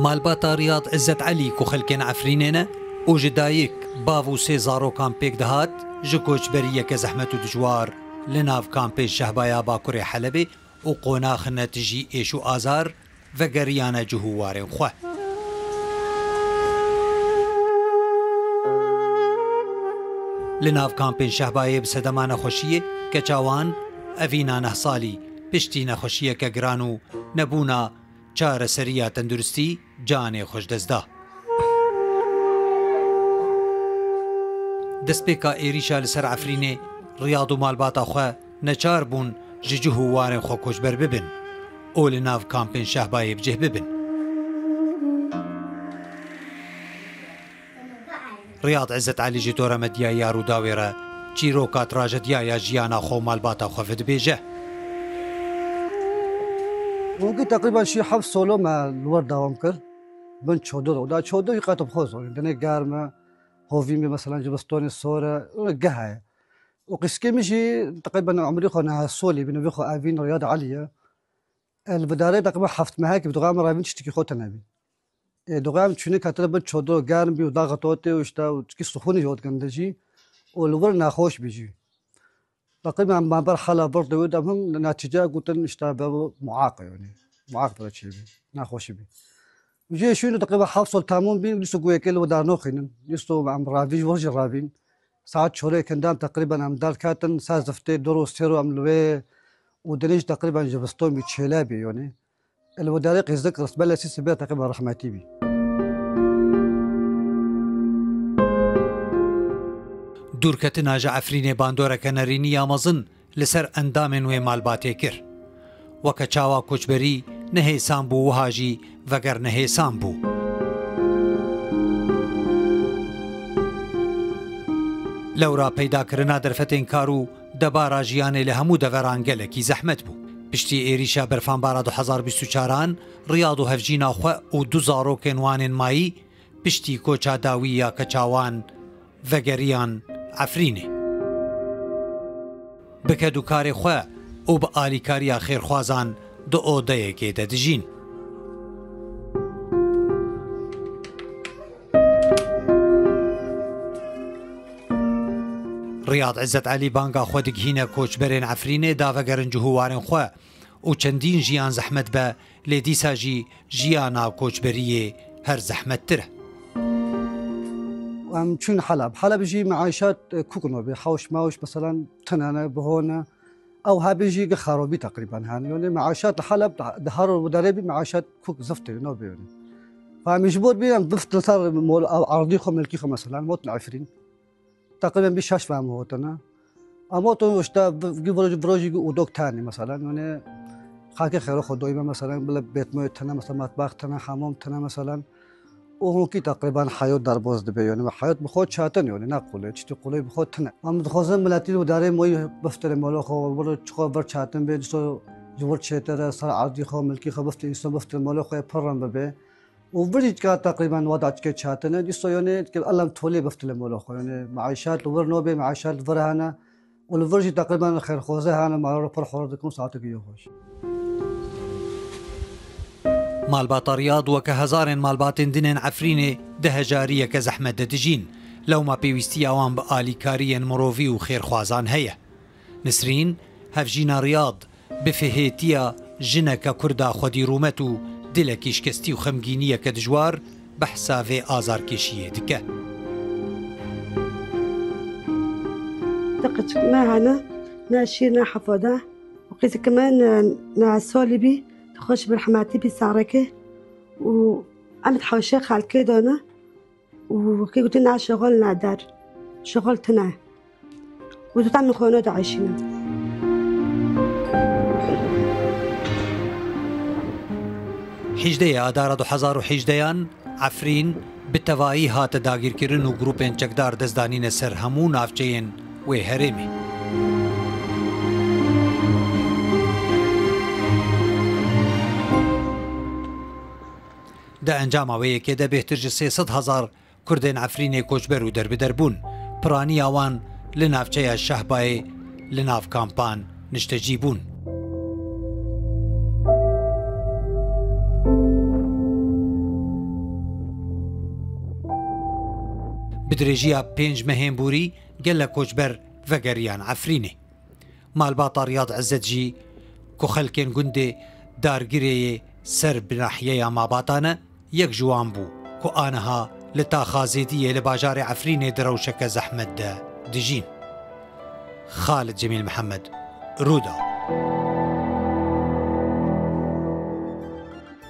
مالباتا رياض عزت علي كو خلكين عفرينينا و جدايك باو سي زارو كامبيك دهات جكوش بريه كزحمة دجوار لناف كامبي شهبايا باكوري حلبي و قوناخ نتجي ايشو آزار وگريانا جهوارين خواه لناف کامپین شهبایی بسدمان خوشیه که چاوان اوینا نه سالی پشتی نخوشیه که گرانو نبونا چار سریا تندرستی جان خوش دزدا دست پیکا ایریشا لسر عفرینه ریاض و مالباتا خواه نچار بون ججهو وارن خو کش بر ببن او لناف کامپین شهبایی بجه ببن رياض عزت علي جيتورا مديا يارو داويرة چيروكا تراجديا يا جيانا خو مالباتا خفت بيجه ممكن تقريبا شي حف سولو مع الورد داوم كر بن تشودو ودا تشودو يقاطب خوزو دني قارمه هوفيمي مثلا جبستوني الصورة قهاية وقسكي مشي تقريبا عمري خونا سولي بين بيخو افين رياض عليا البداري تقريبا حفت معاك بدغام رابين تشتكي خو تنابي دوغام چونه کاتر بن چودو گرم بی و ضغطاته و اشتا و کی سخونی جود گندجی و الور ناخوش بيجي تقريبا ما برحله برضه ودهم نتيجه قلت اشتا معاق يعني معاق ولا شيء ناخوش بي وجي شنو تقريبا حافظوا تامون بين لسه قويكل ودارنو خينن لسه عم رافيج ورج رافين ساعات شوري كندام تقريبا عم دار كاتن سازفتي دورو سيرو عملوه ودنيج تقريبا جبستون بتشيلابي يعني الودارق يذكر بلا سيس بيها تقريبا رحمتي بي دوركتنا جعفرين باندورا كنريني يامزن لسر اندام وي مالباتي كر وكچاوا كوچبري نهي سامبو وهاجي وگر نهي سامبو لورا پیدا کرنا درفتين كارو دبارا جياني لهمو دوران گلكي زحمت بو پشتی ایریشا برفان بارا 2024 ریاض و هفجینا خواه و 2000 کنوان مایی پشتی کوچا داوی یا کچاوان وگریان عفرینه بکدو کار خواه و با آلیکاریا خیرخوازان دو اوده که ددجین رياض عزت علي بانگا خودک هینه کوچبرین عفرینه داوگرن جهوارن خواه و چندین جیان زحمت به لیدیسا جیانا کوچبریه هر زحمت تره وام چون حلب جي معايشات كوكنو بحوش ماوش مثلا تنانا بهونا او هابيجي خرابي تقريبا يعني معايشات حلب دهار ودربي معايشات كوك زفتي نو بيوني فمجبور بينا ضفت صار مول او عرضيكم ملكيكم مثلا موت العفرين تقريبا بيشاش فهم موتنا اموتو اشتا بروجي ودوك تاني مثلا يعني خاكي خيرو خدوي مثلا بلا بيت موت تنا مثلا مطبخ تنا حمام تنا مثلا وهو كي تقريبا حياة دربوز دبي يعني حياة بخود شاتن يعني نقوله تشتي قولي بخود تنا ام دخوزن ملاتي وداري موي بفتر مولو خو برو چخو بر شاتن به جو جور چتر صار عادي خو ملكي خو بفتر اسم بفتر مولو خو پرم به وبريج كا تقريبا وضع كي شاتن ديسو يعني الله تولي بفتر مولو خو يعني معيشات ور نوبه معيشات فرهنا والفرج تقريبا خير خوزه انا ما پر خوردكم ساعتك يوخش مالباتا رياض وكهزار مالبات دنين عفرينه دهجاريه كزحمه ددجين لو ما بيويستي اوان باليكاريا مروفي وخير خوازان هيا نسرين هفجينا رياض بفهيتيا جنك كردا خدي رومتو دلكيش كستي وخمجينيه كدجوار بحسا في ازار كيشيه دكه دقت ما هنا ناشينا حفظه وقيت كمان نعسولي بي تخش بالحماتي بسعركه وأنا تحوشيخ على كده أنا وكي قلت لنا شغل نادر شغلتنا وتتعمل خونات عايشين حجدية أدارة 2011 عفرين بالتوائي هات داگیر کرن و گروپین چکدار دزدانین سر همو نافچین و هرمی ده انجام اوی که ده بهتر جه 300,000 کردین عفرین کوچبر و دربون پرانی آوان لنافچه شهبای لناف کامپان نشتجیبون بدرێژیە 5 مەهێنبوری گەل لە کۆچبەر ڤەگەریان عەفرینێ مالباتە ریاض عەزەتجی کۆ خەلکێن گوندێ دارگرێیە سەر بناحیەیە ماباتانە یەک جوان بوو کۆ ئانەها لە تاخازێتیە لە باژارێ عەفرینێ درەوشەکە زەحمەتدە دژین. خالد جەمیل محەممەد ڕوودا.